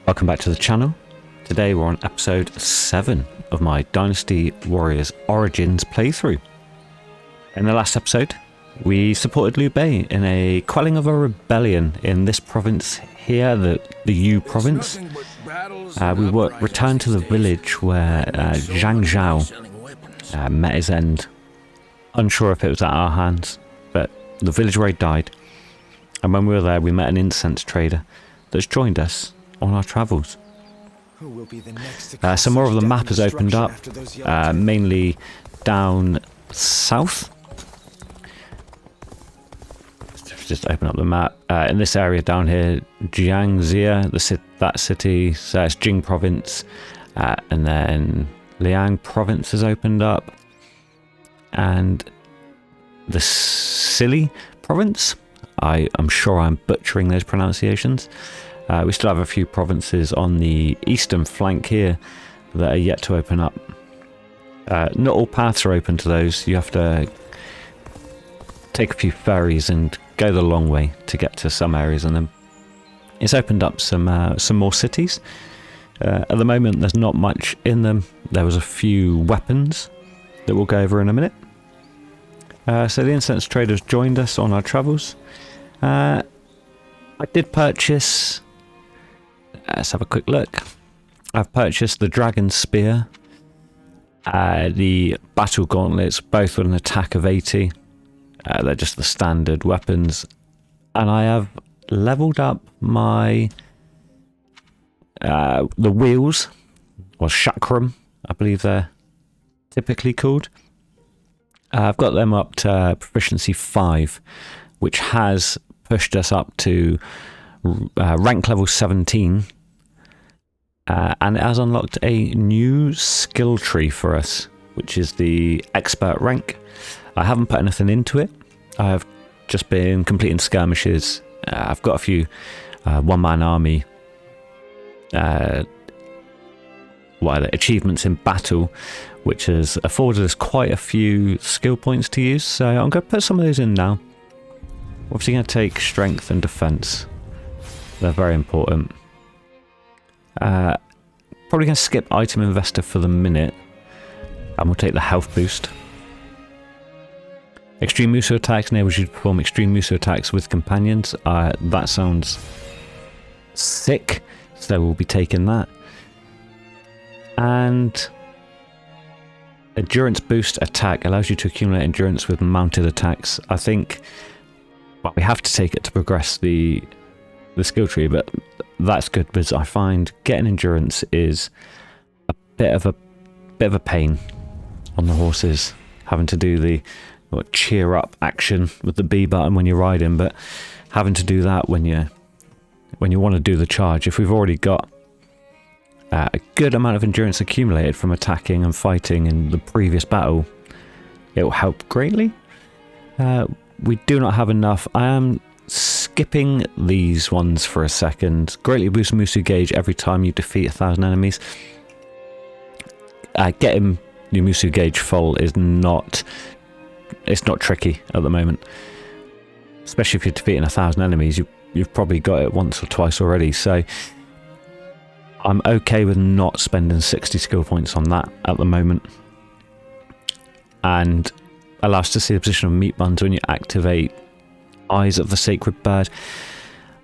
Welcome back to the channel. Today we're on episode 7 of my Dynasty Warriors Origins playthrough. In the last episode, we supported Liu Bei in a quelling of a rebellion in this province here, the Yu province. We returned to the village where Dong Zhuo met his end. Unsure if it was at our hands, but the village where he died. And when we were there, we met an incense trader that's joined us on our travels. Some more of the map has opened up, mainly down south. Let's just open up the map. In this area down here, Jiangxia, that city, so it's Jing province, and then Liang province has opened up, and the Sili province. I'm sure I'm butchering those pronunciations. We still have a few provinces on the eastern flank here that are yet to open up. Not all paths are open to those. You have to take a few ferries and go the long way to get to some areas, and then it's opened up some more cities. At the moment, there's not much in them. There was a few weapons that we'll go over in a minute. So the incense traders joined us on our travels. I did purchase. Let's have a quick look. I've purchased the dragon spear, the battle gauntlets, both with an attack of 80. They're just the standard weapons, and I have leveled up my the wheels, or chakram, I believe they're typically called. I've got them up to proficiency 5, which has pushed us up to rank level 17, and it has unlocked a new skill tree for us, which is the expert rank. I haven't put anything into it. I have just been completing skirmishes. I've got a few one-man army achievements in battle, which has afforded us quite a few skill points to use, so I'm going to put some of those in now. Obviously going to take strength and defense. They're very important. Probably going to skip item investor for the minute, and we'll take the health boost. Extreme Musu attacks enables you to perform extreme Musu attacks with companions. That sounds sick, so we'll be taking that. And endurance boost attack allows you to accumulate endurance with mounted attacks. I think, well, we have to take it to progress the skill tree, but that's good because I find getting endurance is a bit of a pain on the horses, having to do the cheer up action with the B button when you're riding, but having to do that when you want to do the charge. If we've already got a good amount of endurance accumulated from attacking and fighting in the previous battle, it will help greatly. We do not have enough. I am skipping these ones for a second. Greatly boost Musu gauge every time you defeat 1,000 enemies. Getting your Musu gauge full is not tricky at the moment, especially if you're defeating 1,000 enemies. You've probably got it once or twice already, so I'm okay with not spending 60 skill points on that at the moment. And allows us to see the position of meat buns when you activate Eyes of the Sacred Bird.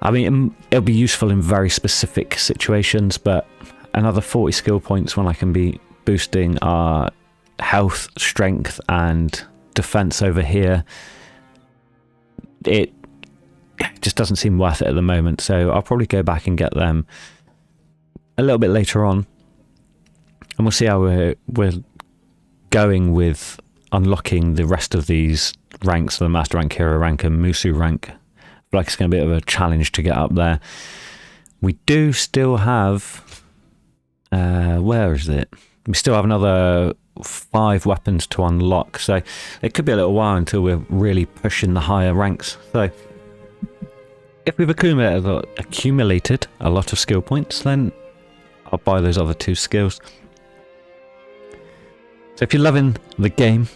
I mean, it'll be useful in very specific situations, but another 40 skill points when I can be boosting our health, strength, and defense over here, it just doesn't seem worth it at the moment. So I'll probably go back and get them a little bit later on, and we'll see how we're going with unlocking the rest of these ranks, the Master Rank, Hero Rank, and Musu Rank. I feel like it's going to be a bit of a challenge to get up there. We do still have... where is it? We still have another 5 weapons to unlock, so it could be a little while until we're really pushing the higher ranks. So if we've accumulated a lot of skill points, then I'll buy those other 2 skills. So if you're loving the game,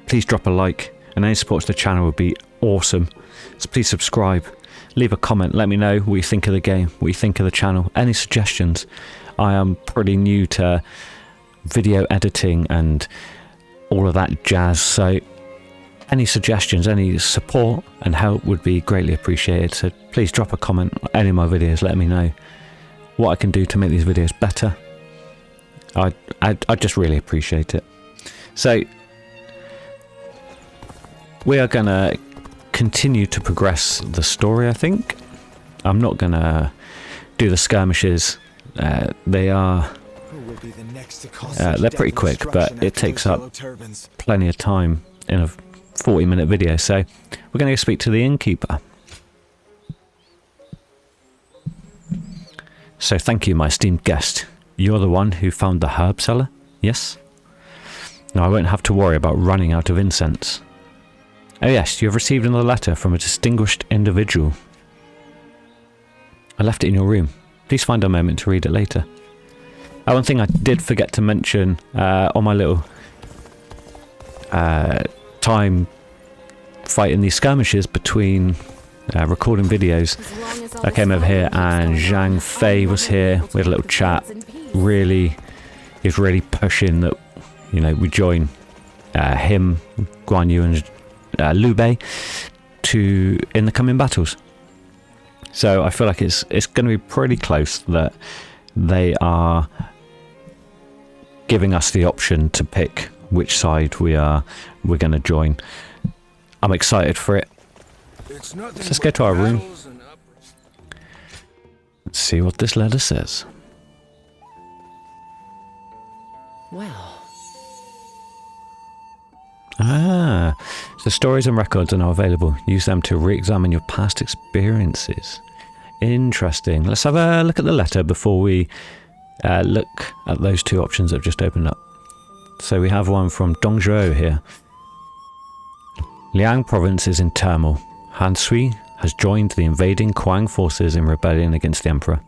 please drop a like, and any support to the channel would be awesome. So please subscribe, leave a comment. Let me know what you think of the game, what you think of the channel, any suggestions. I am pretty new to video editing and all of that jazz, so any suggestions, any support and help would be greatly appreciated. So please drop a comment on any of my videos. Let me know what I can do to make these videos better. I just really appreciate it. So we are going to continue to progress the story, I think. I'm not going to do the skirmishes. They're pretty quick, but it takes up plenty of time in a 40-minute video. So we're going to go speak to the innkeeper. So thank you, my esteemed guest. You're the one who found the herb cellar, yes? Now I won't have to worry about running out of incense. Oh yes, you have received another letter from a distinguished individual. I left it in your room. Please find a moment to read it later. One thing I did forget to mention on my little time fighting these skirmishes between recording videos, I came over here and Zhang Fei was here. We had a little chat. He was really pushing that, you know, we join him, Guan Yu and Liu Bei in the coming battles. So I feel like it's going to be pretty close that they are giving us the option to pick which side we're going to join. I'm excited for it. So let's go to our room. Let's see what this letter says. Well. So stories and records are now available. Use them to re-examine your past experiences. Interesting. Let's have a look at the letter before we look at those two options that have just opened up. So we have one from Dong Zhuo here. Liang province is in turmoil. Han Sui has joined the invading Kuang forces in rebellion against the emperor.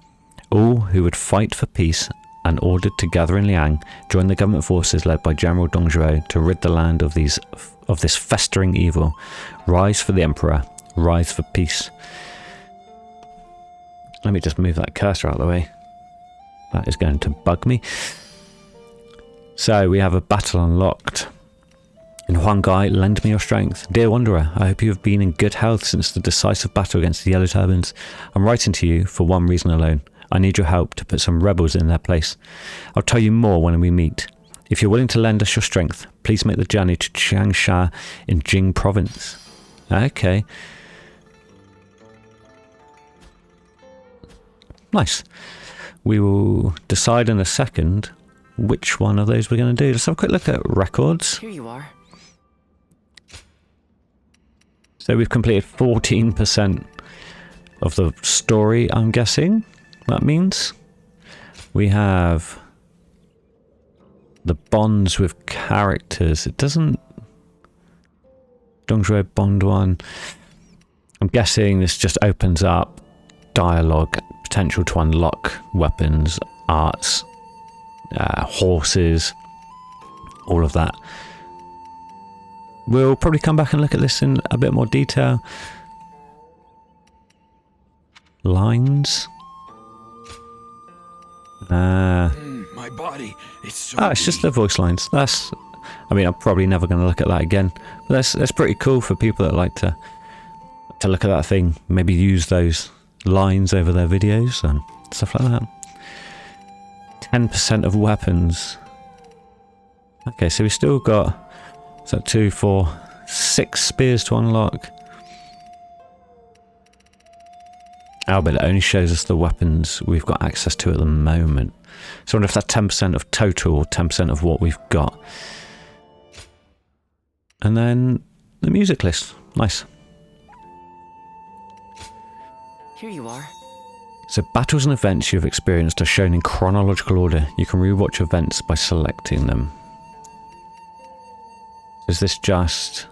All who would fight for peace and ordered to gather in Liang joined the government forces led by General Dong Zhuo to rid the land of this festering evil. Rise for the emperor. Rise for peace. Let me just move that cursor out of the way. That is going to bug me. So we have a battle unlocked. In Huangai, lend me your strength. Dear Wanderer, I hope you have been in good health since the decisive battle against the Yellow Turbans. I'm writing to you for one reason alone. I need your help to put some rebels in their place. I'll tell you more when we meet. If you're willing to lend us your strength, please make the journey to Changsha in Jing province. Okay. Nice. We will decide in a second which one of those we're going to do. Let's have a quick look at records. Here you are. So we've completed 14% of the story, I'm guessing. That means we have the bonds with characters. It doesn't... Dong Zhuo bond 1. I'm guessing this just opens up dialogue, potential to unlock weapons, arts, horses, all of that. We'll probably come back and look at this in a bit more detail. Lines. My body, it's so it's just the voice lines. That's... I mean, I'm probably never going to look at that again. But that's pretty cool for people that like to look at that thing. Maybe use those lines over their videos and stuff like that. 10% of weapons. Okay, so we still got... So 2, 4, 6 spears to unlock. Oh, but it only shows us the weapons we've got access to at the moment. So I wonder if that's 10% of total or 10% of what we've got. And then the music list. Nice. Here you are. So battles and events you've experienced are shown in chronological order. You can rewatch events by selecting them. Is this just...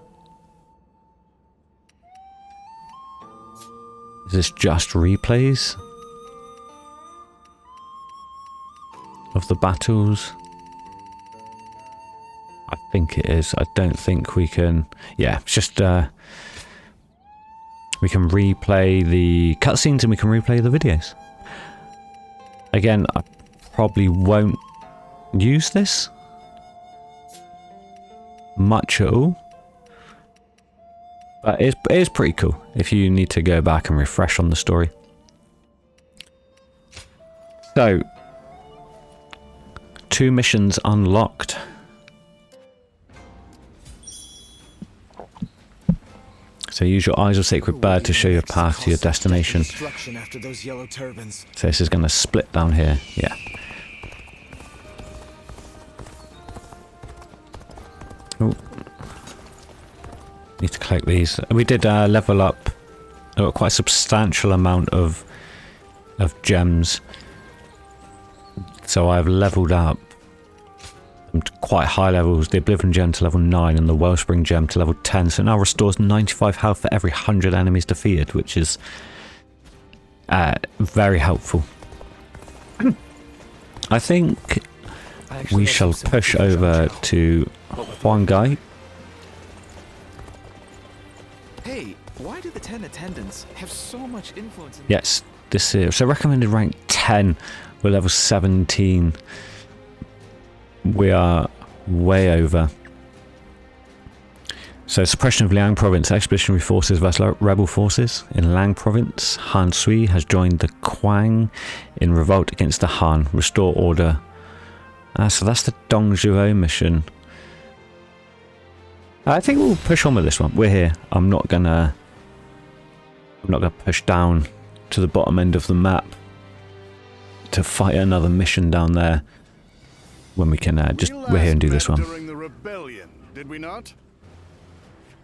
Is this just replays of the battles? I think it is. I don't think we can... Yeah, it's just... we We can replay the cutscenes and we can replay the videos. Again, I probably won't use this much at all. But it is pretty cool if you need to go back and refresh on the story. So, 2 missions unlocked. So use your eyes of sacred bird to show your path to your destination. After those yellow turbans. So this is going to split down here. Yeah. Ooh. Need to collect these. We did level up quite a substantial amount of gems. So I've leveled up to quite high levels, the Oblivion gem to level 9 and the Wellspring gem to level 10. So it now restores 95 health for every 100 enemies defeated, which is very helpful. I think we shall push over to Huangai. Hey, why do the 10 attendants have so much influence in Yes, this is so recommended rank 10. We're level 17. We are way over. So suppression of Liang province, expeditionary forces versus rebel forces. In Liang province, Han Sui has joined the Quang in revolt against the Han. Restore order. So that's the Dong Zhuo mission. I think we'll push on with this one. We're here. I'm not gonna push down to the bottom end of the map to fight another mission down there when we can we're here and do this one. During the rebellion, did we not?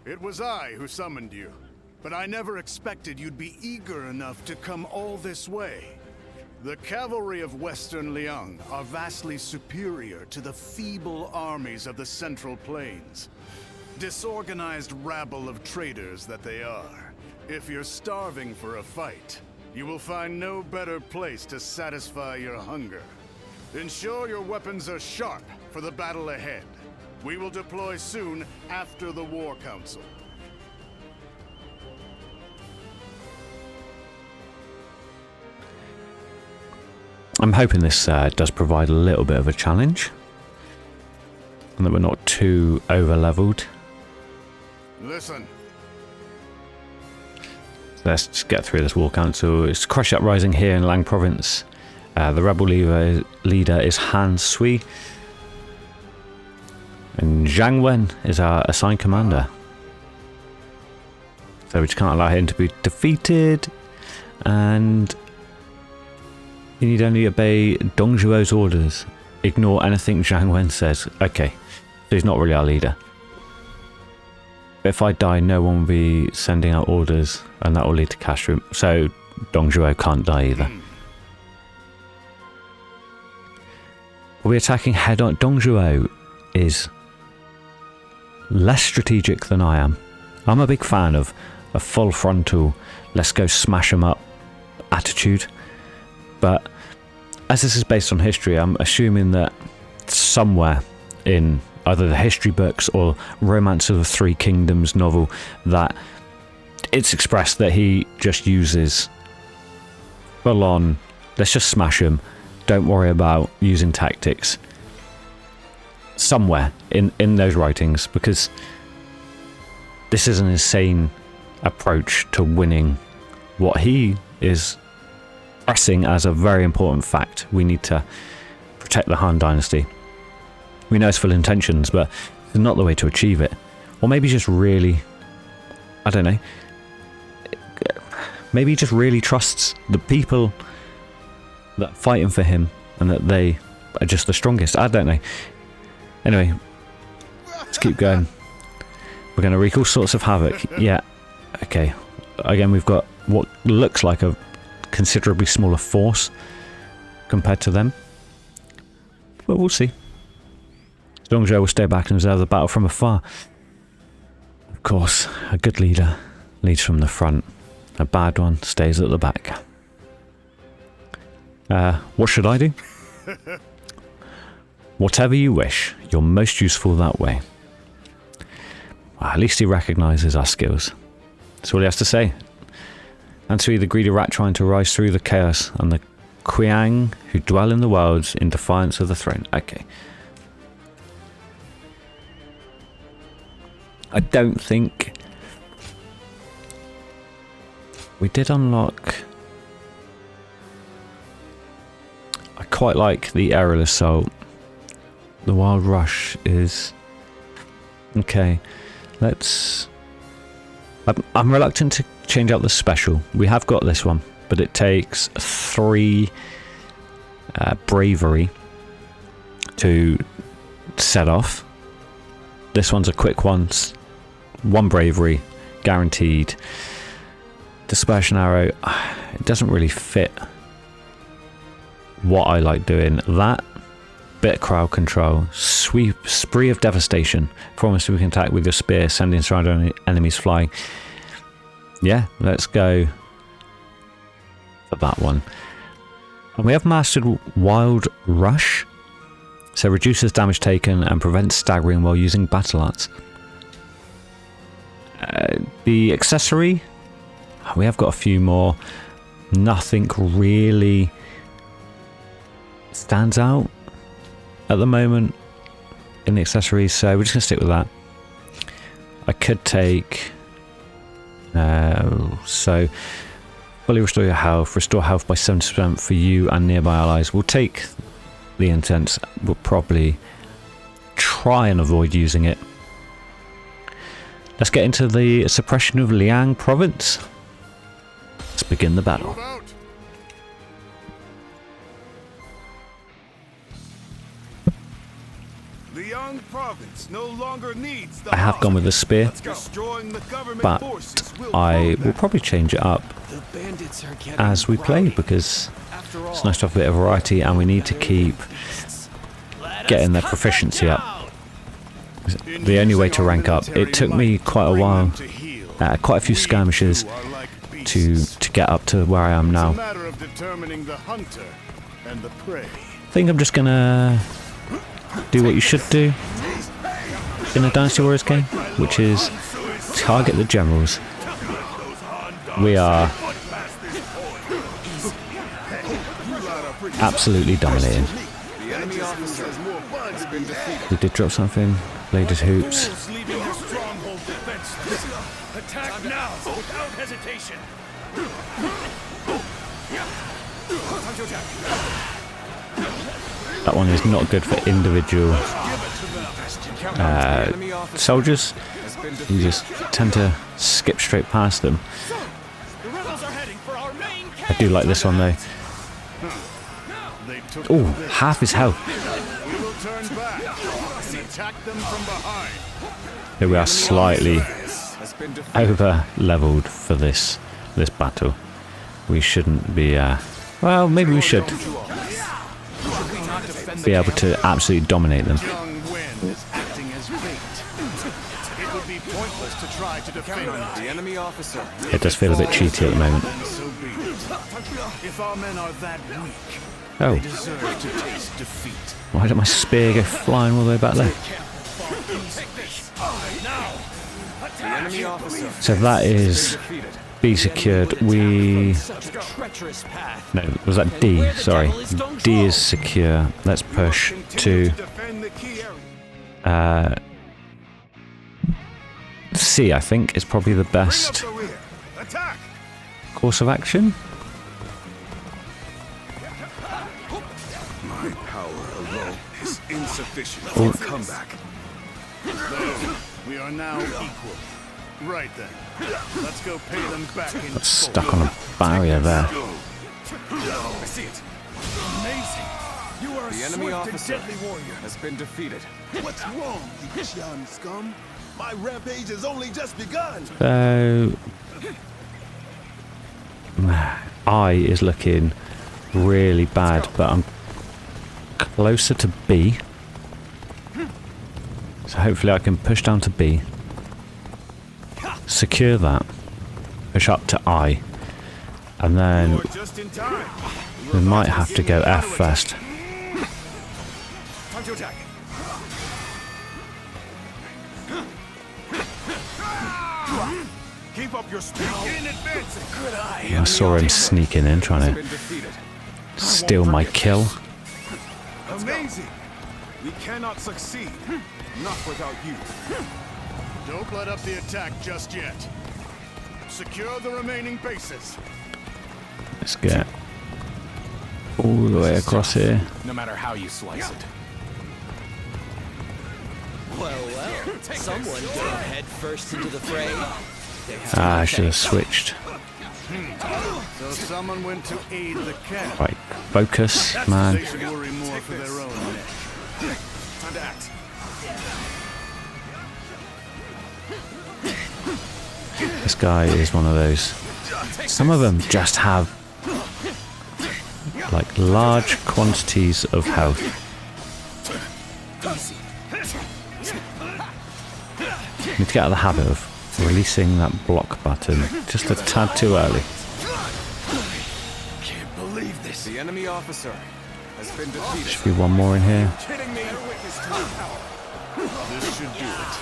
It was I who summoned you, but I never expected you'd be eager enough to come all this way. The cavalry of Western Liang are vastly superior to the feeble armies of the Central Plains. Disorganized rabble of traitors that they are. If you're starving for a fight, you will find no better place to satisfy your hunger. Ensure your weapons are sharp for the battle ahead. We will deploy soon after the War Council. I'm hoping this does provide a little bit of a challenge and that we're not too over leveled. Listen. So let's just get through this War Council. It's Crush Uprising here in Liang province. The rebel leader is Han Sui. And Zhang Wen is our assigned commander. So we just can't allow him to be defeated. And you need only obey Dong Zhuo's orders. Ignore anything Zhang Wen says. Okay, so he's not really our leader. If I die, no one will be sending out orders, and that will lead to cash room. So Dong Zhuo can't die either. We're attacking head on. Dong Zhuo is less strategic than I am. I'm a big fan of a full frontal, let's go smash them up attitude. But as this is based on history, I'm assuming that somewhere in either the history books or Romance of the Three Kingdoms novel that it's expressed that he just uses full on, let's just smash him, don't worry about using tactics. Somewhere in those writings, because this is an insane approach to winning what he is pressing as a very important fact. We need to protect the Han dynasty. We know it's full intentions, but it's not the way to achieve it. Or maybe just really, I don't know, maybe he just really trusts the people that are fighting for him and that they are just the strongest. I don't know. Anyway, let's keep going. We're going to wreak all sorts of havoc. Yeah, okay. Again, we've got what looks like a considerably smaller force compared to them. But we'll see. Dong Zhuo will stay back and observe the battle from afar. Of course, a good leader leads from the front. A bad one stays at the back. What should I do? Whatever you wish. You're most useful that way. Well, at least he recognises our skills. That's all he has to say. and to be the greedy rat trying to rise through the chaos, and the Qiang who dwell in the worlds in defiance of the throne. Okay. I don't think we did unlock. I quite like the aerial assault. The wild rush is okay. Let's. I'm reluctant to change out the special. We have got this one, but it takes 3 bravery to set off. This one's a quick one. 1 bravery guaranteed. Dispersion arrow. It doesn't really fit what I like doing. That bit of crowd control. Spree of devastation. Promise we can attack with your spear, sending surrounding enemies flying. Yeah, let's go for that one. And we have mastered Wild Rush. So reduces damage taken and prevents staggering while using battle arts. The accessory, we have got a few more. Nothing really stands out at the moment in the accessories, so we're just going to stick with that. I could take... so, fully restore your health. Restore health by 70% for you and nearby allies. We'll take the incense. We'll probably try and avoid using it. Let's get into the suppression of Liang province. Let's begin the battle. Liang province no longer needs the I have gone with the spear, but I will probably change it up as we play, because it's nice to have a bit of variety, and we need to keep getting their proficiency up. The only way to rank up. It took me quite a while, quite a few skirmishes to get up to where I am now. I think I'm just gonna do what you should do in a Dynasty Warriors game, which is target the generals. We are absolutely dominating. We did drop something. Bladed hoops. Attack now without hesitation. That one is not good for individual soldiers. You just tend to skip straight past them. I do like this one though. Oh, half his health. Here we are, slightly over leveled for this battle. We shouldn't be well, maybe we should be able to absolutely dominate them. It does feel a bit cheaty at the moment. Oh, why did my spear go flying all the way back there? So that is B secured. We... No, was that D? Sorry. D is secure. Let's push to... C, I think, is probably the best course of action. My power alone is insufficient for a comeback. We are now equal. Right then. Let's go pay them back in That's stuck on a barrier there. I see it. Amazing. You are the enemy officer deadly warrior has been defeated. What's wrong, you young scum? My rampage has only just begun. So... I is looking really bad, but I'm closer to B. So hopefully I can push down to B. Secure that. Push up to I. And then we might have to go F first. Time to attack. Keep up your speed. In advancing. Good eye. I saw him sneaking in, trying Been to defeated. steal my kill. Amazing. We cannot succeed. Not without you. Don't let up the attack just yet. Secure the remaining bases. Let's get all the way across here. No matter how you slice it. Well, someone dove head first into the fray. They have Ah, I to should have thank switched. So someone went to aid the camp. Right, focus, man. They should worry more for their own neck. Time to act. This guy is one of those. Some of them just have like large quantities of health. Need to get out of the habit of releasing that block button just a tad too early. Can't believe this. The enemy officer has been defeated. Should be one more in here. Kidding me? This should do it.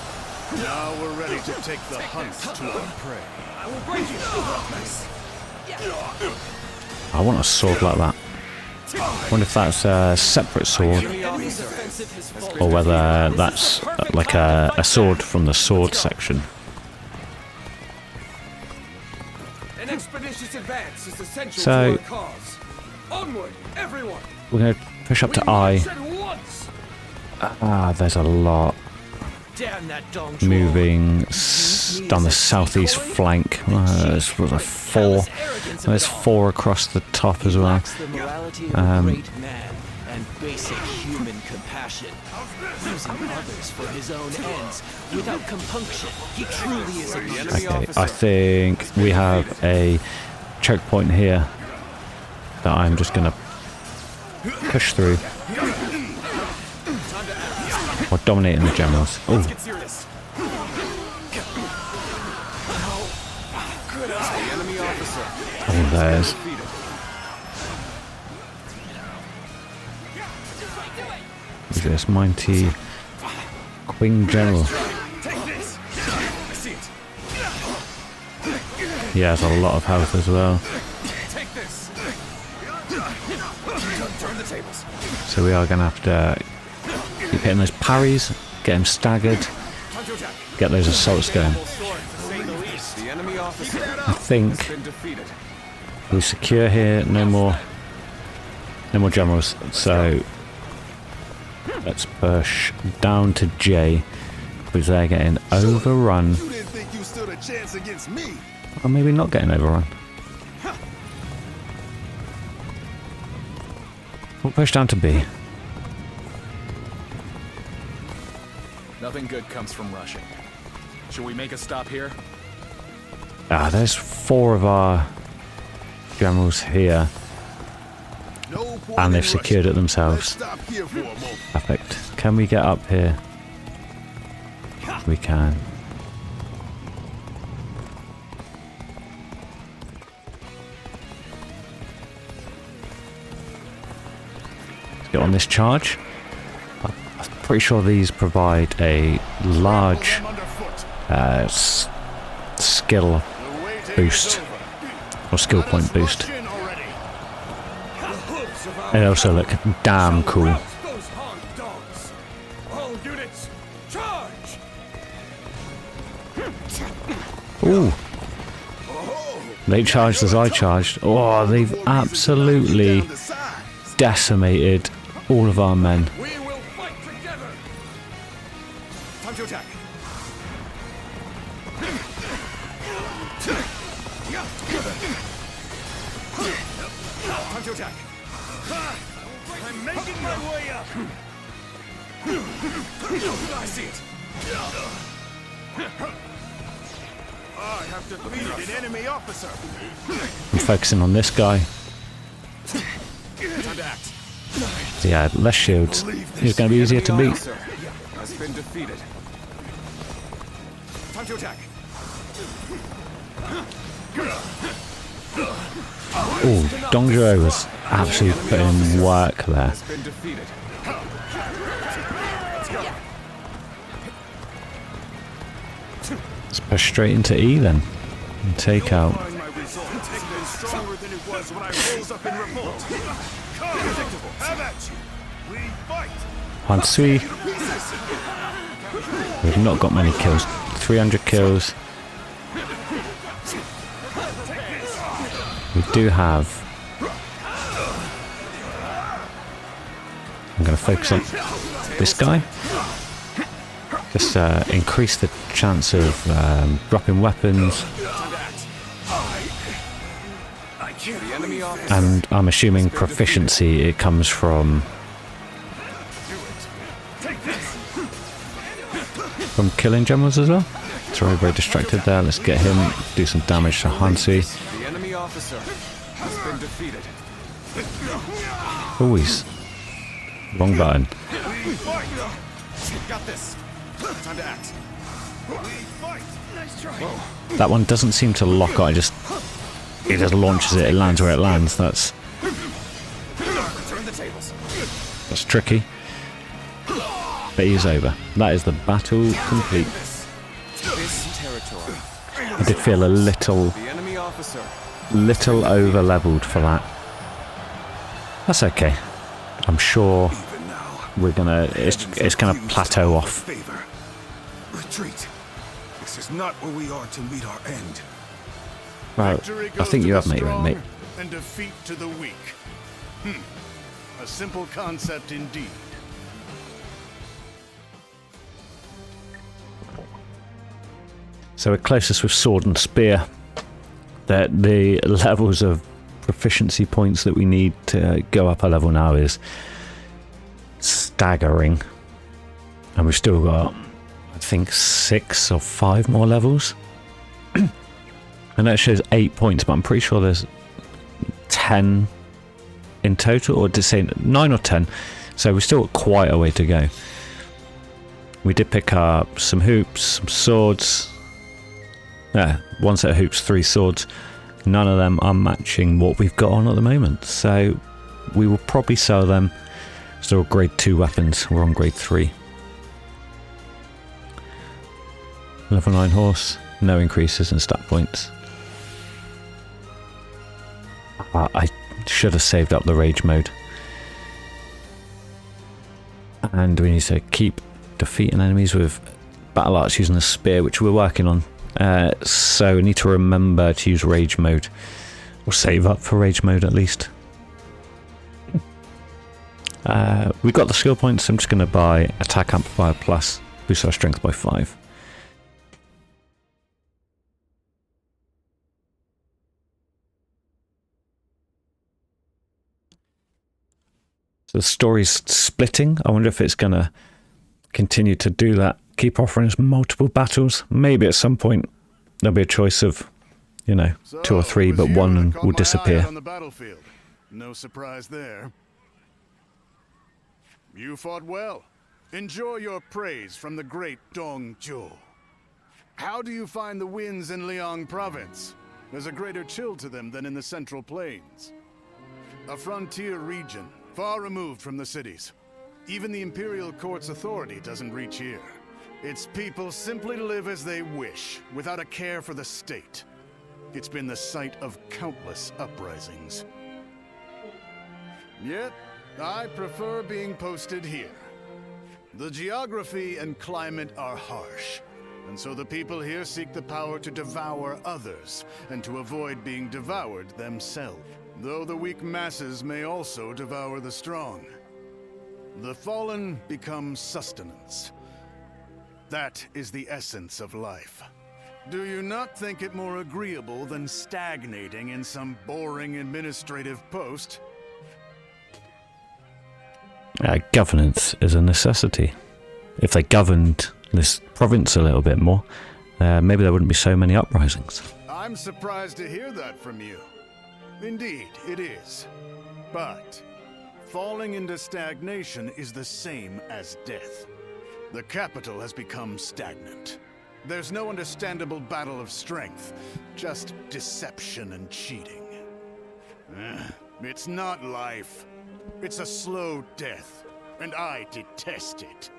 Now we're ready to take the hunt to our prey. I want a sword like that. I wonder if that's a separate sword or whether that's like a sword from the sword section. An expeditious advance is essential So- to our cause. Onward, everyone! We're going to push up to I. March at once! Ah, there's a lot Damn that Dong Zhuo. moving down the southeast flank. There's four. There's four across the top as well. Lacks the morality of a great man and basic human compassion. Using others for his own ends without compunction. He truly is a monster. Okay, I think we have a choke point here that I'm just going to push through. Or dominating the generals. Oh, Get serious. The enemy officer oh, there's. defeated. Look at this mighty Queen General. Take this. I see it. He has a lot of health as well. Take this. Turn the tables. So we are going to have to keep hitting those parries, get him staggered, Time to attack. get those assaults going. The enemy officer I think has been defeated. we secure here, no more generals. So let's push down to J because they're getting overrun. You didn't think you stood a chance against me. Or maybe not getting overrun. We'll push down to B. Nothing good comes from rushing. Should we make a stop here? Ah, there's four of our generals here, No point and in they've rushing. secured it Let's themselves. stop here for a moment. Perfect. Can we get up here? We can. Let's get on this charge. I'm pretty sure these provide a large Them underfoot. skill The waiting boost is over. or skill Let us point boost. rush in already. They also look damn cool. Rout those hard dogs! All units, charge! Ooh. They charged as I charged. Oh, they've absolutely Down the sides. decimated all of our men. We will fight together! Time to attack. Time to attack. I'm making my way up. I see it. I have defeated an enemy officer. I'm focusing on this guy. Time to act. Yeah, less shields. He's going to be easier to beat. Officer has been defeated. Time to attack. Oh, Dong Zhuo was absolutely putting in work there. Has been defeated. Let's push straight into E then. and take out. Find my resolve even stronger than it was when I rose up in revolt. Come, have at you. We fight. Hansui. We've not got many kills. 300 kills. We do have. I'm going to focus on this guy. Just increase the chance of dropping weapons. And I'm assuming proficiency, it comes from killing generals as well. Sorry, very distracted there. Let's get him, do some damage to Hansi. The enemy officer has been defeated. Always. Wrong button. Got this. Time to act. Nice try. That one doesn't seem to lock on. It just launches it. It lands where it lands. That's Turn the tables. tricky. But he's over. That is the battle complete. This territory. I did feel a little The enemy officer. over leveled for that. That's okay. I'm sure Even now, we're gonna. It's gonna plateau off. favor. Retreat. This is not where we are to meet our end. Well, Victory I goes think to you the have made your own, mate. strong and defeat to the weak. A simple concept indeed. So we're closest with sword and spear. That the levels of proficiency points that we need to go up a level now is staggering. And we've still got, I think, 6 or 5 more levels. And that shows 8 points, but I'm pretty sure there's 10 in total, or did it say 9 or 10? So we've still got quite a way to go. We did pick up some hoops, some swords. Yeah, 1 set of hoops, 3 swords. None of them are matching what we've got on at the moment, so we will probably sell them. Still grade 2 weapons, we're on grade 3. Level 9 horse, no increases in stat points. I should have saved up the rage mode. And we need to keep defeating enemies with battle arts using the spear, which we're working on. So we need to remember to use rage mode, or save up for rage mode at least. We've got the skill points. I'm just going to buy attack amplifier plus, boost our strength by 5. So the story's splitting. I wonder if it's going to continue to do that. Keep offering us multiple battles. Maybe at some point there'll be a choice of, 2 or 3, but one will disappear. On the battlefield. No surprise there. You fought well. Enjoy your praise from the great Dong Zhuo. How do you find the winds in Liang province? There's a greater chill to them than in the central plains. A frontier region, far removed from the cities. Even the imperial court's authority doesn't reach here. Its people simply live as they wish, without a care for the state. It's been the site of countless uprisings. Yet, I prefer being posted here. The geography and climate are harsh, and so the people here seek the power to devour others, and to avoid being devoured themselves. Though the weak masses may also devour the strong. The fallen become sustenance. That is the essence of life. Do you not think it more agreeable than stagnating in some boring administrative post? Governance is a necessity. If they governed this province a little bit more, maybe there wouldn't be so many uprisings. I'm surprised to hear that from you. Indeed, it is. But falling into stagnation is the same as death. The capital has become stagnant. There's no understandable battle of strength, just deception and cheating. It's not life. It's a slow death, and I detest it.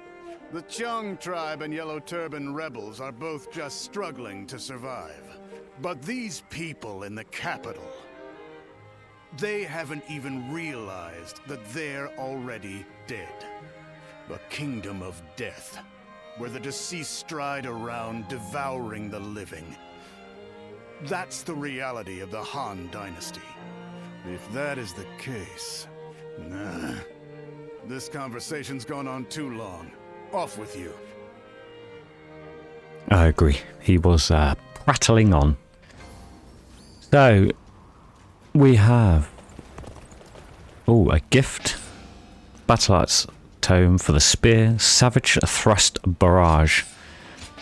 The Qiang tribe and Yellow Turban rebels are both just struggling to survive. But these people in the capital, they haven't even realized that they're already dead. A kingdom of death, where the deceased stride around devouring the living. That's the reality of the Han Dynasty. If that is the case, nah. This conversation's gone on too long. Off with you. I agree. He was prattling on. So, we have... Oh, a gift. Battle Arts Tome for the Spear. Savage Thrust Barrage.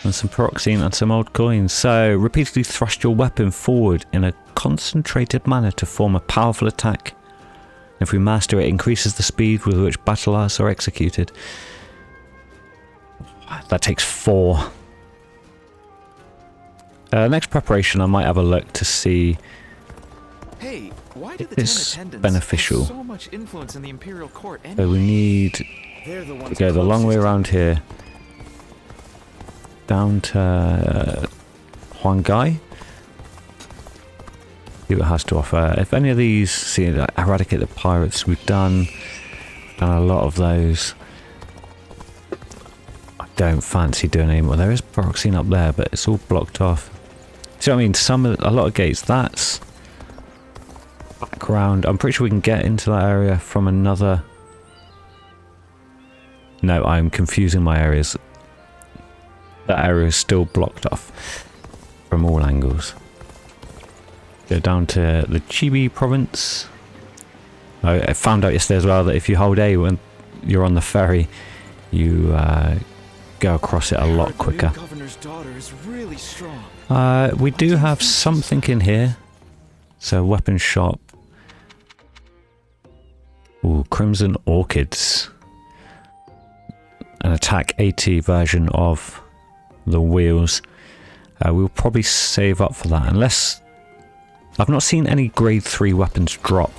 And some pyroxene and some old coins. So, repeatedly thrust your weapon forward in a concentrated manner to form a powerful attack. If we master it, increases the speed with which battle arts are executed. That takes 4. Next preparation, I might have a look to see Hey, why do the it's 10 attendants beneficial. have so much influence in the Imperial Court anyway? So we need to go the long way around here. Down to Huangai. See what it has to offer. If any of these, see, eradicate the pirates, we've done a lot of those. I don't fancy doing any more. There is pyroxene up there, but it's all blocked off. See what I mean? A lot of gates. That's background. I'm pretty sure we can get into that area from another. No, I'm confusing my areas. That area is still blocked off from all angles. Go down to the Chibi province. I found out yesterday as well that if you hold A when you're on the ferry, you go across it a lot quicker. The governor's daughter is really strong. We do have something in here. So, weapon shop. Ooh, Crimson Orchids. An attack AT version of the wheels. We'll probably save up for that, unless... I've not seen any grade 3 weapons drop.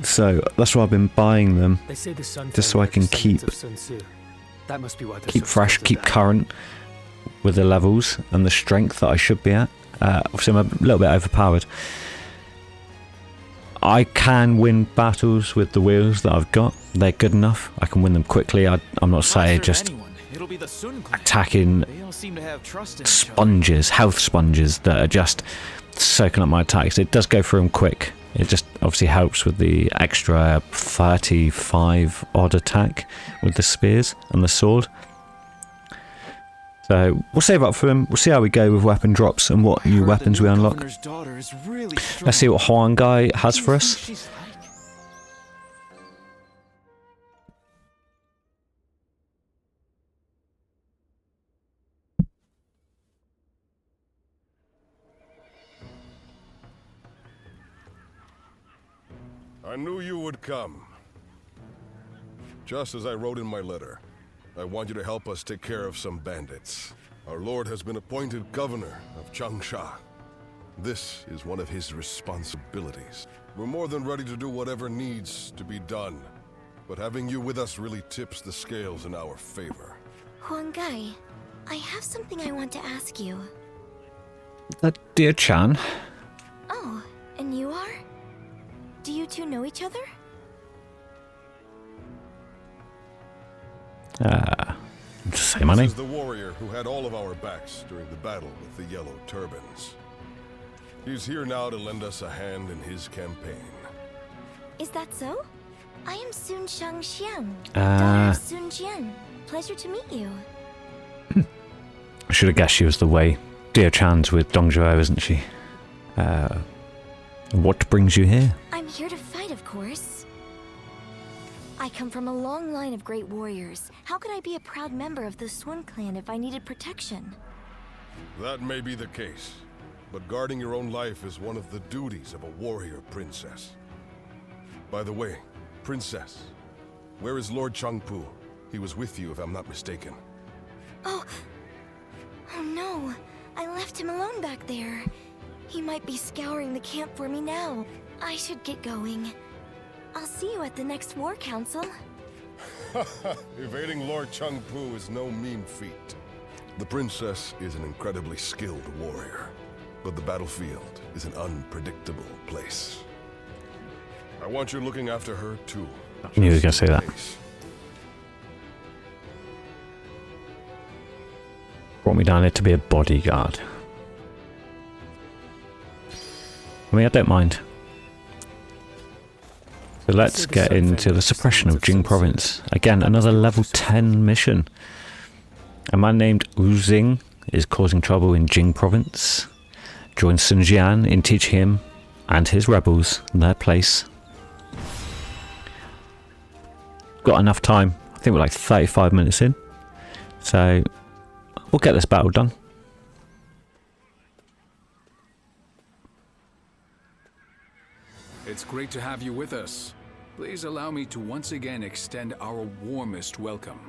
So, that's why I've been buying them. They say the sun Just so I can keep That must be why fresh, keep current with the levels and the strength that I should be at. Obviously, I'm a little bit overpowered. I can win battles with the wheels that I've got. They're good enough. I can win them quickly. I'm not saying just attacking They all seem to have trust in each other. sponges, health sponges that are just soaking up my attacks. It does go through them quick. It just obviously helps with the extra 35 odd attack with the spears and the sword. So we'll save up for them. We'll see how we go with weapon drops and what new weapons we unlock. Let's see what Huangai has for us. I knew you would come. Just as I wrote in my letter, I want you to help us take care of some bandits. Our lord has been appointed governor of Changsha. This is one of his responsibilities. We're more than ready to do whatever needs to be done, but having you with us really tips the scales in our favor. Huangai, I have something I want to ask you. Dear Chan. Oh, and you are? Do you two know each other? Just say my name. This is the warrior who had all of our backs during the battle with the Yellow Turbans. He's here now to lend us a hand in his campaign. Is that so? I am Sun Shangxiang, daughter of Sun Jian. Pleasure to meet you. I should have guessed she was the way. Dear Chan's with Dong Zhuo, isn't she? What brings you here? I'm here to fight, of course. I come from a long line of great warriors. How could I be a proud member of the Sun clan if I needed protection? That may be the case, but guarding your own life is one of the duties of a warrior princess. By the way, princess, where is Lord Changpu? He was with you, if I'm not mistaken. Oh no. I left him alone back there. He might be scouring the camp for me now. I should get going. I'll see you at the next war council. Evading Lord Changpu is no mean feat. The princess is an incredibly skilled warrior. but the battlefield is an unpredictable place. I want you looking after her too. I knew you were going to say that. Brought me down here to be a bodyguard. I mean, I don't mind. So let's get into the suppression of Jing province. Again, another level 10 mission. A man named Wu Xing is causing trouble in Jing province. Join Sun Jian in teaching him and his rebels their place. Got enough time. I think we're like 35 minutes in. So we'll get this battle done. It's great to have you with us. Please allow me to once again extend our warmest welcome.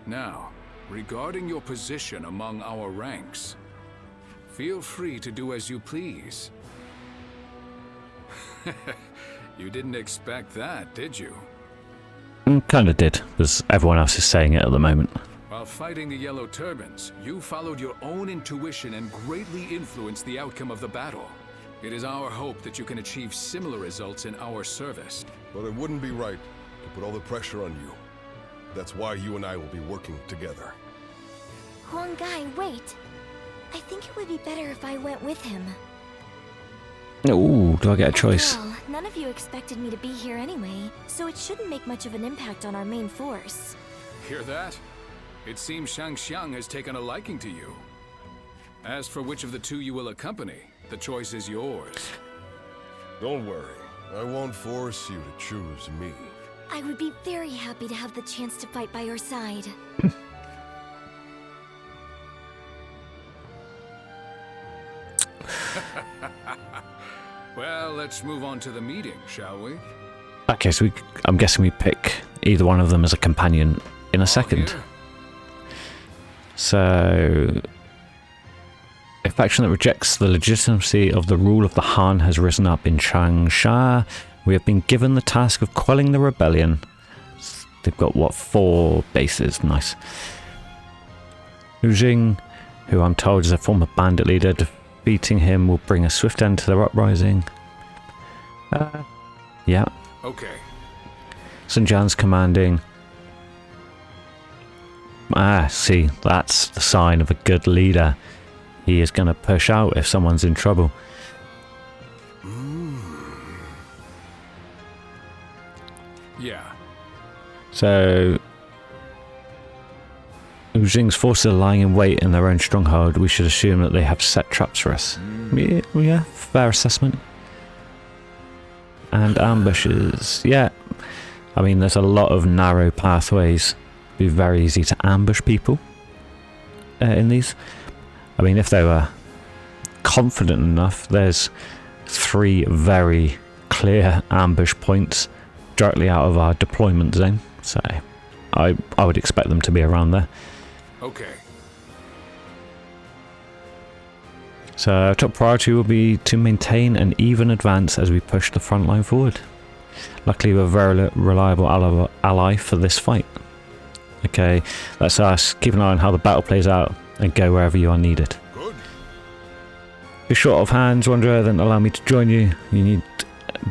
Now, regarding your position among our ranks, feel free to do as you please. You didn't expect that, did you? Kind of did, because everyone else is saying it at the moment. While fighting the Yellow Turbans, you followed your own intuition and greatly influenced the outcome of the battle. It is our hope that you can achieve similar results in our service. But it wouldn't be right to put all the pressure on you. That's why you and I will be working together. Huang Gai, wait. I think it would be better if I went with him. Ooh, do I get a choice? After all, none of you expected me to be here anyway, so it shouldn't make much of an impact on our main force. Hear that? It seems Shangxiang has taken a liking to you. As for which of the two you will accompany, the choice is yours. Don't worry. I won't force you to choose me. I would be very happy to have the chance to fight by your side. Well, let's move on to the meeting, shall we? Okay, so I'm guessing we pick either one of them as a companion in a second. Here. So, a faction that rejects the legitimacy of the rule of the Han has risen up in Changsha. We have been given the task of quelling the rebellion. They've got, what, 4 bases? Nice. Wu Xing, who I'm told is a former bandit leader, defeating him will bring a swift end to their uprising. Yeah. Okay. Sun Jian's commanding. See, that's the sign of a good leader. He is going to push out if someone's in trouble. Yeah. So, Wu Xing's forces are lying in wait in their own stronghold. We should assume that they have set traps for us. Yeah, fair assessment. And ambushes. Yeah. I mean, there's a lot of narrow pathways. It'd be very easy to ambush people in these. I mean, if they were confident enough, there's 3 very clear ambush points directly out of our deployment zone. So I would expect them to be around there. Okay. So our top priority will be to maintain an even advance as we push the front line forward. Luckily, we're a very reliable ally for this fight. Okay, let's keep an eye on how the battle plays out and go wherever you are needed. Good. If you're short of hands, Wanderer, then allow me to join you. You need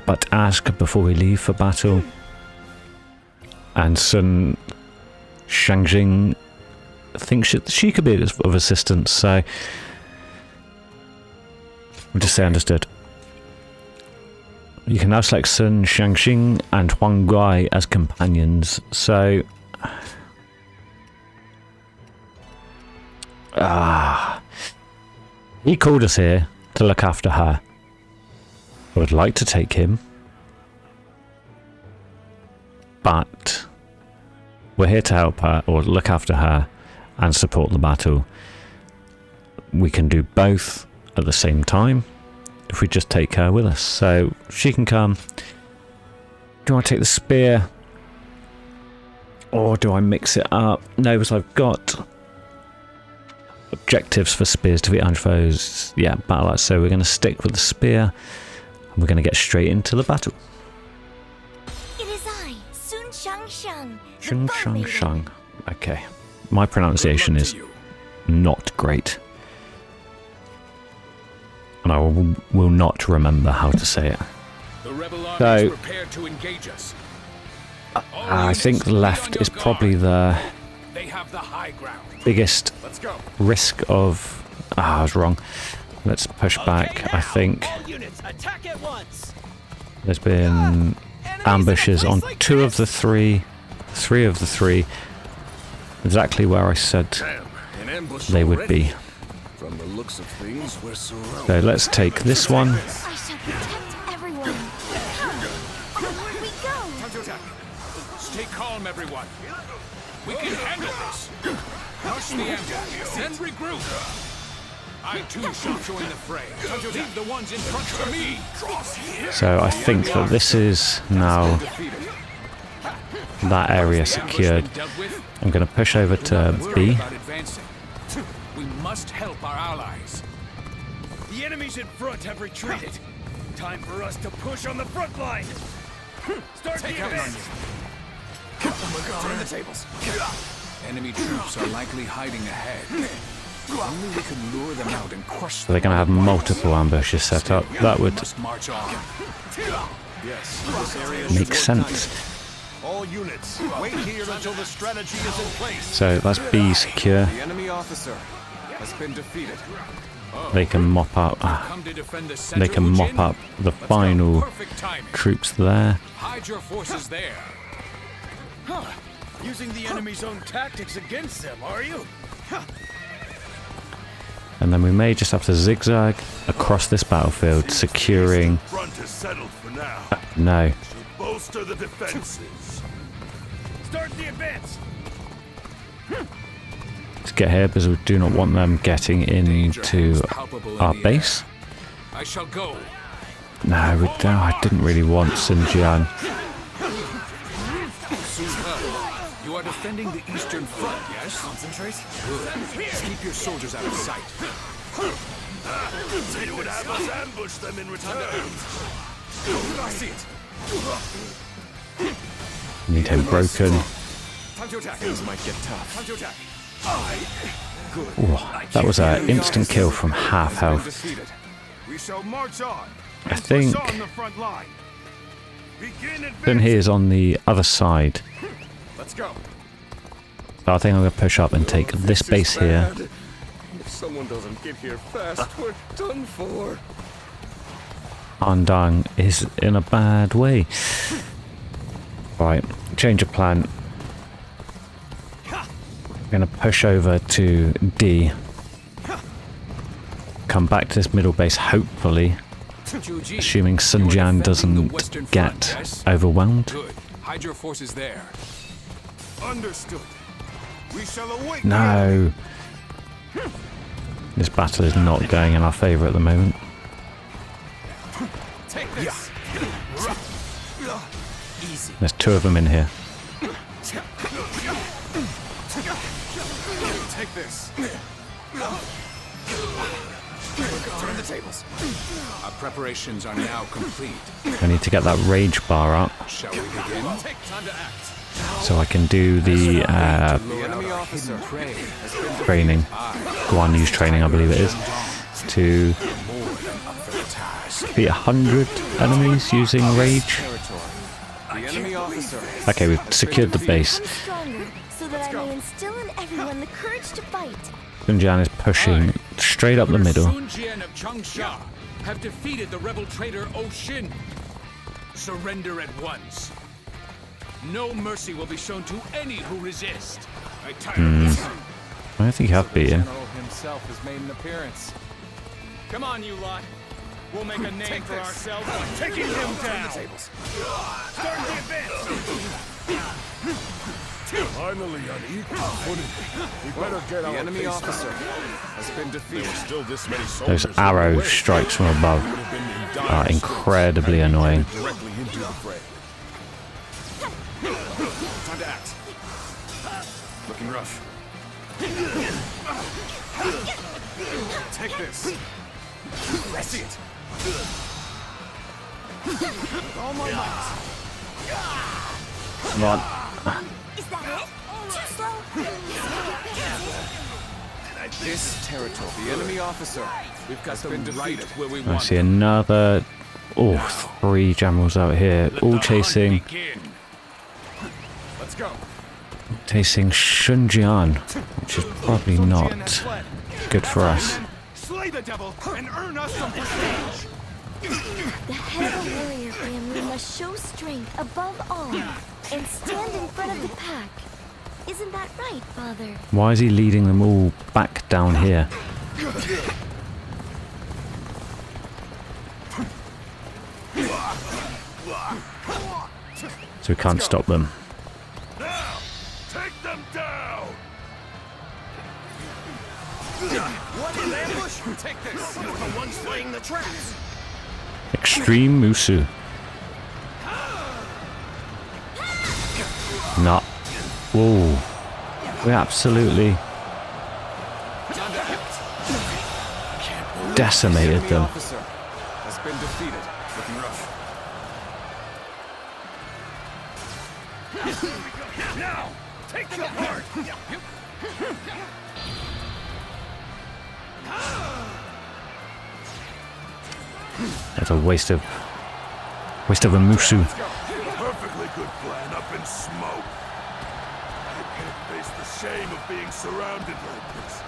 but ask before we leave for battle. And Sun Shangxing thinks she could be of assistance, so we'll just say understood. You can now select Sun Shangxing and Huang Gai as companions, so he called us here to look after her. I would like to take him, but we're here to help her or look after her and support the battle. We can do both at the same time if we just take her with us. So she can come. Do I take the spear or do I mix it up? No, because I've got objectives for spears to defeat 100 foes. Yeah, battle axe. So we're going to stick with the spear. We're going to get straight into the battle. It is I, Sun Shangxiang. Shang Shang Shang. Okay. My pronunciation is not great. And and I will not remember how to say it. The rebel army So- is prepared to engage us. I think left is probably the They have the high ground. biggest Let's go. risk of... I was wrong. Let's push back. I think All units, attack at once. there's been ambushes on 2 of the 3, 3 of the 3, exactly where I said Damn, an ambush they would already. be. From the looks of things, we're surrounded. So let's take this one. I shall protect everyone. Onward we go. Time to attack. Stay calm, everyone. We can handle this. Crush the ambush, then regroup. I too shall join the fray. Leave the ones in front for me. So I think that this is now that area secured. I'm going to push over to B. About advancing. We must help our allies. The enemies in front have retreated. Time for us to push on the front line. Start the advance. Turn the tables. Enemy troops are likely hiding ahead. Only we can lure them out and crush So they're going to have multiple ambushes set up. That would must march on. Yes, this area make sense. All units, wait here until the strategy is in place. So that's B secure. The enemy officer has been defeated. They can mop up. Come to defend the center, They can mop Ujin. up the final Perfect timing. troops there. Hide your forces there. Using the enemy's own tactics against them, are you? And then we may just have to zigzag across this battlefield, securing... Front is settled for now. No. Bolster the defenses. Start the advance. Let's get here because we do not want them getting into our base. I shall go. No, we don't. I didn't really want Xinjiang. You are defending the eastern front, yes? Concentrate. Good. Keep your soldiers out of sight. They would have us ambush them in return. I see it. Need him broken. Time to attack. Things might get tough. Time to attack. Ooh, that was an instant kill from half health. Defeated. We shall march on. I think On the front line. Begin then advancing. he is on the other side. Let's go. So I think I'm going to push up and take this base here. If someone doesn't get here fast, we're done for. Andang is in a bad way. Right, change of plan. I'm going to push over to D. Come back to this middle base, hopefully, assuming Xinjiang doesn't get overwhelmed. Good. Hide your forces there. Understood. We shall await. No. This battle is not going in our favour at the moment. Take this. Easy. There's 2 of them in here. Take this. Turn the tables. Our preparations are now complete. I need to get that rage bar up Shall we begin? Take time to act. so I can do the The enemy officer Prey. has been training. Guan Yu's training, I believe it is. To defeat 100 enemies using rage. territory. The enemy officer Okay, we've secured the base. Become stronger, so that I may instill in everyone the courage to fight. Xinjiang is pushing straight up the middle. Sun Jian of Changsha have defeated the rebel traitor Oshin. Surrender at once. No mercy will be shown to any who resist. I tire of this. I don't think you have beaten. general himself has made an appearance. Come on, you lot. We'll make a name for ourselves by taking him down. Start the advance. Finally on equal footing. We better get The our enemy pace officer up. has been defeated. Still this many Those soldiers arrow away. strikes from above Would have been in dire are straits. incredibly annoying. Directly into the fray. Time to act. Looking rough. Take this. I see it. With all my might. Come on. Is that it? Too slow? this territory. The enemy officer. We've got them right where we I want see them. another. Oh, 3 generals out here, all chasing Let's go. Xinjiang, which is probably not good for us. Slay the devil and earn us some prestige. The head of a warrior family must show strength above all and stand in front of the pack. Isn't that right, Father? Why is he leading them all back down here? So we can't stop them. Now, take them down. What an ambush! Take this. You're the ones laying the traps. Extreme Musu. Not. Whoa. We absolutely decimated them. Officer has been defeated. Looking rough. Now, take the heart. That's a waste of a Musu. Perfectly good plan up in smoke. I can't face the shame of being surrounded like this.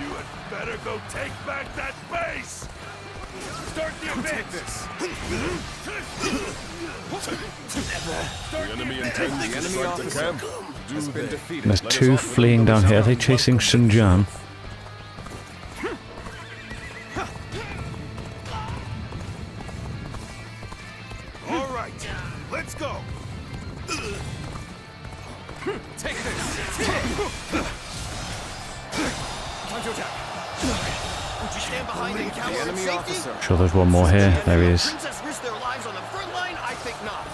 You had better go take back that base. Start the advance. The enemy intends to strike the camp. Has been defeated. There's 2 fleeing down here. Are they chasing Xinjiang? All right, let's go. Take this. Time to attack. Would you stand behind and cower The in enemy safety? officer. Sure, there's one more here. There he is. Princess risked their lives on the front line? I think not.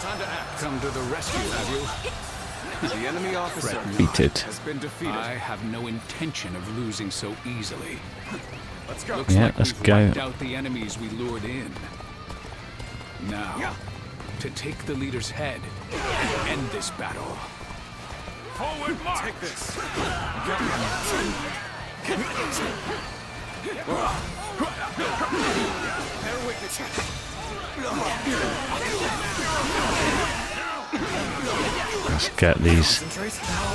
Time to act. Come to the rescue, have you? The enemy officer Defeated. has been defeated. I have no intention of losing so easily. Let's go. Yeah, Like let's we've go. wiped out the enemies we lured in. Now, to take the leader's head and end this battle. Forward march. Take this. Bear witness. Let's get these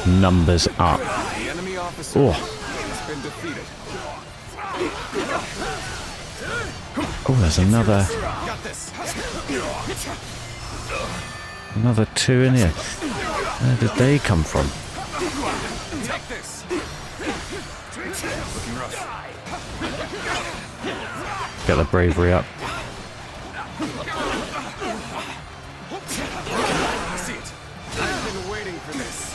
numbers up. The enemy officer Oh, has been defeated. oh, there's another Got this. 2 in here. Where did they come from? Take this. Looking rough. Get the bravery up. I see it. I've been waiting for this.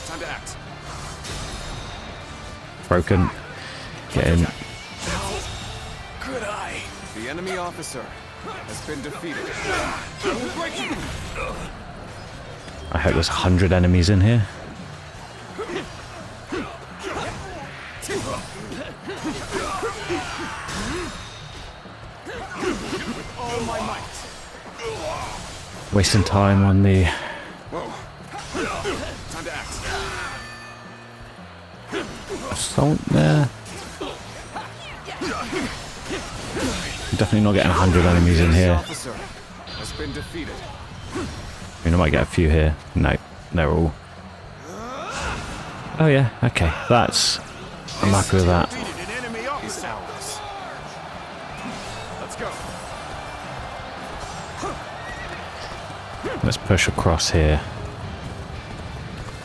Time to act. Broken. Get in. Good eye. The enemy officer has been defeated. I hope there's 100 enemies in here. All my might. Wasting time on the Time to act. assault there. Definitely not getting 100 enemies in The here. officer has been defeated. I mean, I might get a few here. No, they're all. Oh yeah, okay. I'm happy with that. Defeated an enemy officer. Let's go. Let's push across here.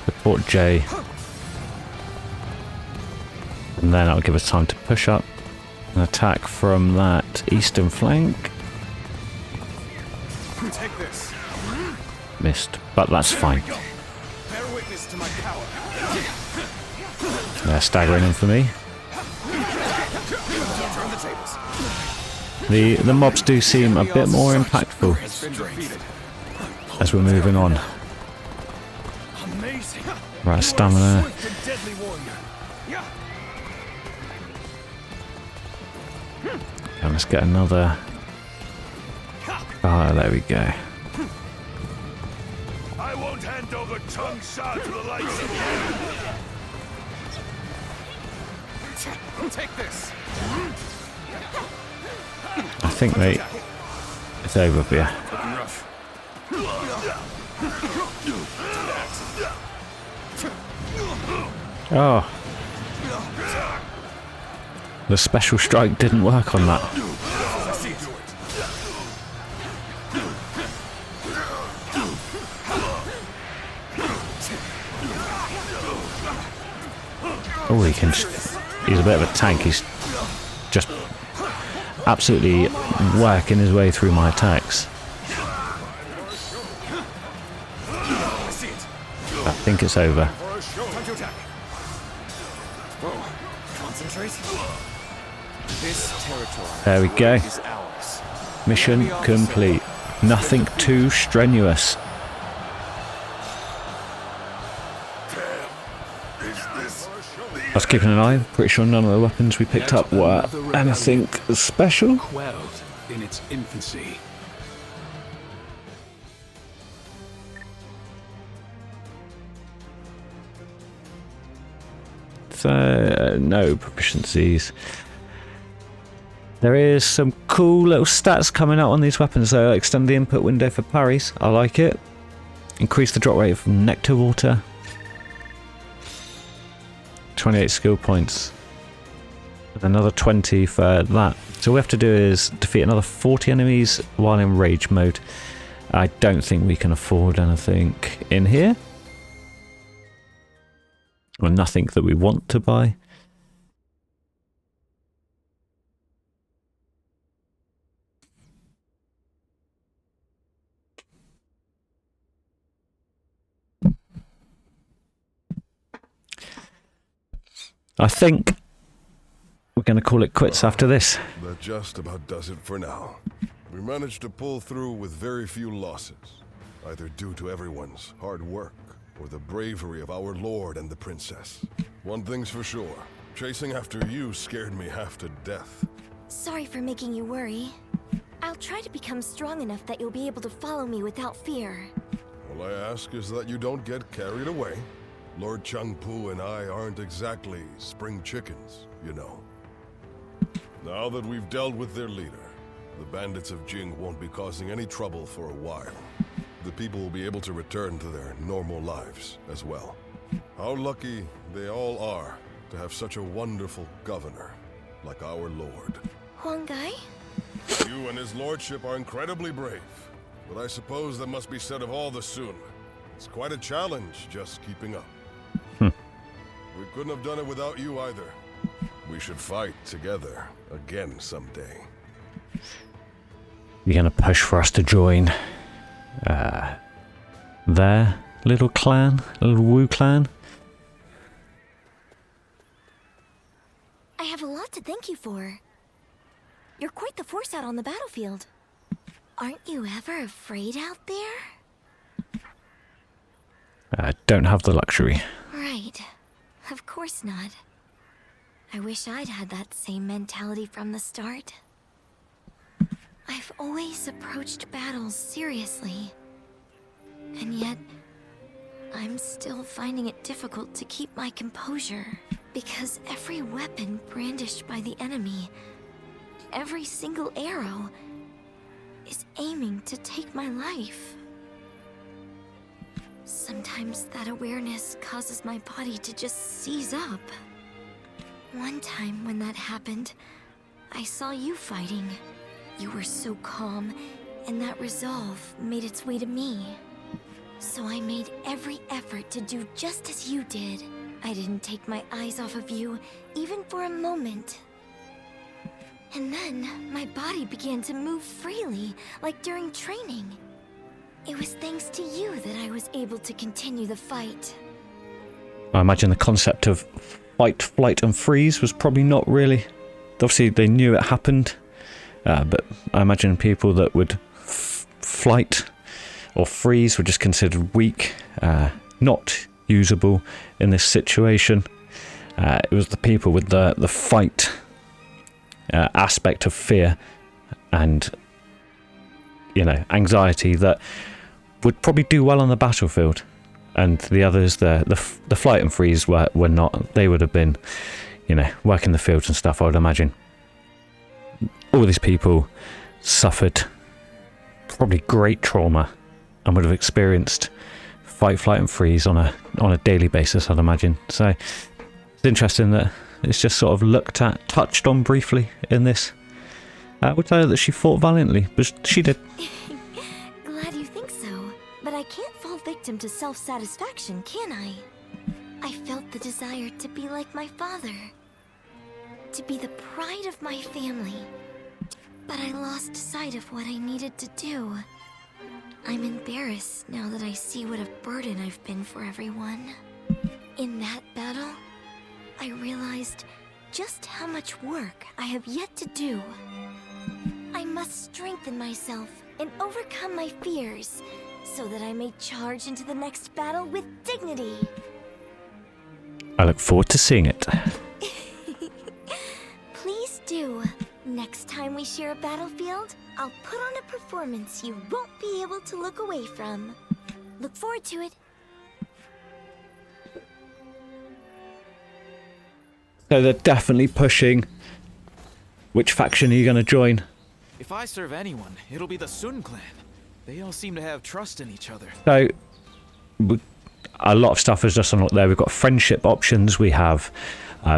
Support J. And then that'll give us time to push up and attack from that eastern flank. Take this. Missed, but that's fine. Bear witness to my power. They're staggering in for me. Turn the tables. The mobs do seem a bit more impactful Has been defeated. as we're moving on. Amazing. Right, stamina. Swift and deadly warrior. And let's get another. Ah, there we go. I won't hand over Changsha to the likes of you. Take this. I think, mate, it's over for you. Looking rough. Oh. The special strike didn't work on that. Oh, he can. He's a bit of a tank. He's just absolutely working his way through my attacks. I think it's over. Time to attack. Whoa. Concentrate. This territory There we go. is ours. Mission complete. Nothing too strenuous. I was keeping an eye. Pretty sure none of the weapons we picked up were anything special. Quelled in its infancy. So, no proficiencies. There is some cool little stats coming out on these weapons though. Extend the input window for parries. I like it. Increase the drop rate from nectar water. 28 skill points. With another 20 for that. So all we have to do is defeat another 40 enemies while in rage mode. I don't think we can afford anything in here. Or nothing that we want to buy. I think we're going to call it quits after this. That just about does it for now. We managed to pull through with very few losses, either due to everyone's hard work or the bravery of our lord and the princess. One thing's for sure, chasing after you scared me half to death. Sorry for making you worry. I'll try to become strong enough that you'll be able to follow me without fear. All I ask is that you don't get carried away. Lord Changpu and I aren't exactly spring chickens, you know. Now that we've dealt with their leader, the bandits of Jing won't be causing any trouble for a while. The people will be able to return to their normal lives as well. How lucky they all are to have such a wonderful governor like our lord. Huang Gai? You and his lordship are incredibly brave, but I suppose that must be said of all the Sun. It's quite a challenge just keeping up. We couldn't have done it without you either. We should fight together again someday. You're going to push for us to join their little clan, little Wu clan. I have a lot to thank you for. You're quite the force out on the battlefield. Aren't you ever afraid out there? Don't have the luxury. Right. Of course not. I wish I'd had that same mentality from the start. I've always approached battles seriously. And yet, I'm still finding it difficult to keep my composure. Because every weapon brandished by the enemy, every single arrow, is aiming to take my life. Sometimes that awareness causes my body to just seize up. One time when that happened, I saw you fighting. You were so calm, and that resolve made its way to me. So I made every effort to do just as you did. I didn't take my eyes off of you, even for a moment. And then, my body began to move freely, like during training. It was thanks to you that I was able to continue the fight. I imagine the concept of fight, flight and freeze was probably not really... Obviously they knew it happened, but I imagine people that would flight or freeze were just considered weak, not usable in this situation. It was the people with the fight aspect of fear and, you know, anxiety that would probably do well on the battlefield, and the others, the flight and freeze were not. They would have been, you know, work in the fields and stuff, I would imagine. All these people suffered probably great trauma and would have experienced fight, flight and freeze on a daily basis, I'd imagine. So it's interesting that it's just sort of looked at, touched on briefly in this. I would tell her that she fought valiantly, but she did. Glad you think so, but I can't fall victim to self-satisfaction, can I? I felt the desire to be like my father, to be the pride of my family, but I lost sight of what I needed to do. I'm embarrassed now that I see what a burden I've been for everyone. In that battle, I realized just how much work I have yet to do. I must strengthen myself and overcome my fears, so that I may charge into the next battle with dignity. I look forward to seeing it. Please do. Next time we share a battlefield, I'll put on a performance you won't be able to look away from. Look forward to it. So they're definitely pushing. Which faction are you going to join? If I serve anyone, it'll be the Sun clan. They all seem to have trust in each other. So a lot of stuff is just unlocked there. We've got friendship options. We have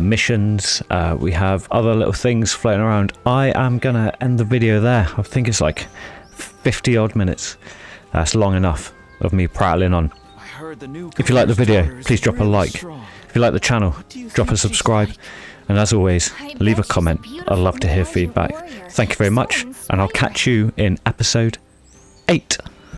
missions. We have other little things floating around. I am going to end the video there. I think it's like 50 odd minutes. That's long enough of me prattling on. If you like the video, please drop a like. If you like the channel, drop a subscribe. And as always, leave a comment. I'd love to hear feedback. Thank you very much, and I'll catch you in episode 8.